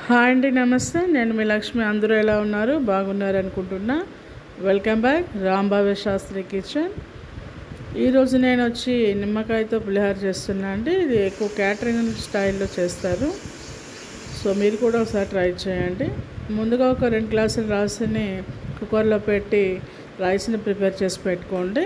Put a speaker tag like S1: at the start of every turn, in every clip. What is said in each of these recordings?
S1: Hi అండి, నమస్తే. నేను మీ లక్ష్మి. అందరూ ఎలా ఉన్నారు? బాగున్నారు అనుకుంటున్నా. Welcome back Rambabu Shastri kitchen. ఈరోజు నేను వచ్చి నిమ్మకాయతో పులిహోర చేస్తున్నా అండి. ఇది ఎక్కువ క్యాటరింగ్ స్టైల్లో చేస్తారు. సో మీరు కూడా ఒకసారి ట్రై చేయండి. ముందుగా ఒక 2 గ్లాసులు రైస్ని కుక్కర్లో పెట్టి రైస్ని ప్రిపేర్ చేసి పెట్టుకోండి.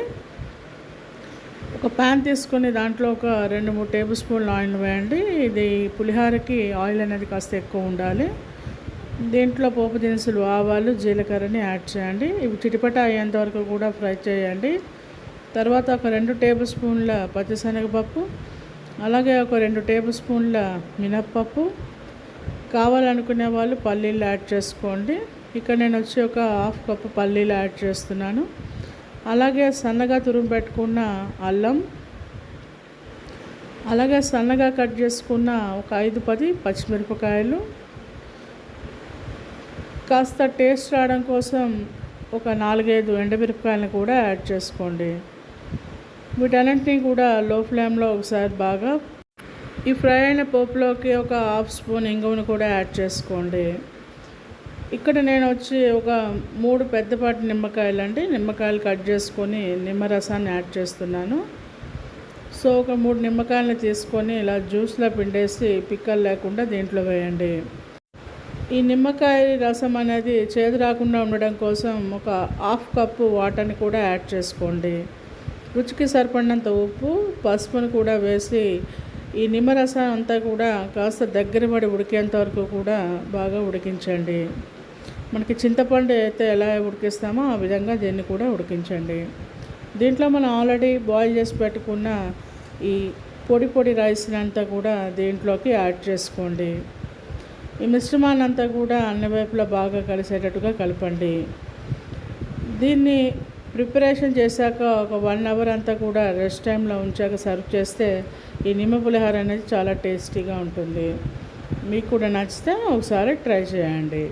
S1: ఒక ప్యాన్ తీసుకొని దాంట్లో ఒక 2-3 టేబుల్ స్పూన్లు ఆయిల్ వేయండి. ఇది పులిహోరకి ఆయిల్ అనేది కాస్త ఎక్కువ ఉండాలి. దీంట్లో పోపు దినుసులు, ఆవాలు, జీలకర్రని యాడ్ చేయండి. ఇవి చిటిపట అయ్యేంత వరకు కూడా ఫ్రై చేయండి. తర్వాత ఒక 2 టేబుల్ స్పూన్ల పచ్చిశనగపప్పు, అలాగే ఒక 2 టేబుల్ స్పూన్ల మినప్పప్పు, కావాలనుకునే వాళ్ళు పల్లీలు యాడ్ చేసుకోండి. ఇక్కడ నేను వచ్చి ఒక 1/2 కప్పు పల్లీలు యాడ్ చేస్తున్నాను. అలాగే సన్నగా తురుము పెట్టుకున్న అల్లం, అలాగే సన్నగా కట్ చేసుకున్న ఒక 5-10 పచ్చిమిరపకాయలు, కాస్త టేస్ట్ రావడం కోసం ఒక 4-5 ఎండుమిరపకాయలను కూడా యాడ్ చేసుకోండి. వీటన్నింటినీ కూడా లో ఫ్లేమ్లో ఒకసారి బాగా ఈ ఫ్రై అయిన పోపులోకి ఒక 1/2 స్పూన్ ఇంగువను కూడా యాడ్ చేసుకోండి. ఇక్కడ నేను వచ్చి ఒక 3 పెద్దపాటి నిమ్మకాయలు కట్ చేసుకొని నిమ్మరసాన్ని యాడ్ చేస్తున్నాను. సో ఒక 3 నిమ్మకాయలను తీసుకొని ఇలా జ్యూస్లో పిండేసి పిక్కలు లేకుండా దీంట్లో వేయండి. ఈ నిమ్మకాయ రసం అనేది చేదు రాకుండా ఉండడం కోసం ఒక 1/2 కప్పు వాటర్ని కూడా యాడ్ చేసుకోండి. రుచికి సరిపడినంత ఉప్పు, పసుపును కూడా వేసి ఈ నిమ్మరసం అంతా కూడా కాస్త దగ్గర పడి ఉడికేంత వరకు కూడా బాగా ఉడికించండి. మనకి చింతపండు అయితే ఎలా ఉడికిస్తామో ఆ విధంగా దీన్ని కూడా ఉడికించండి. దీంట్లో మనం ఆల్రెడీ బాయిల్ చేసి పెట్టుకున్న ఈ పొడి రైస్ని అంతా కూడా దీంట్లోకి యాడ్ చేసుకోండి. ఈ మిశ్రమాన్ని అంతా కూడా అన్ని వైపులా బాగా కలిసేటట్టుగా కలపండి. దీన్ని ప్రిపరేషన్ చేశాక ఒక 1 అవర్ అంతా కూడా రెస్ట్ టైంలో ఉంచాక సర్వ్ చేస్తే ఈ నిమ్మ పులిహోర అనేది చాలా టేస్టీగా ఉంటుంది. మీకు కూడా నచ్చితే ఒకసారి ట్రై చేయండి.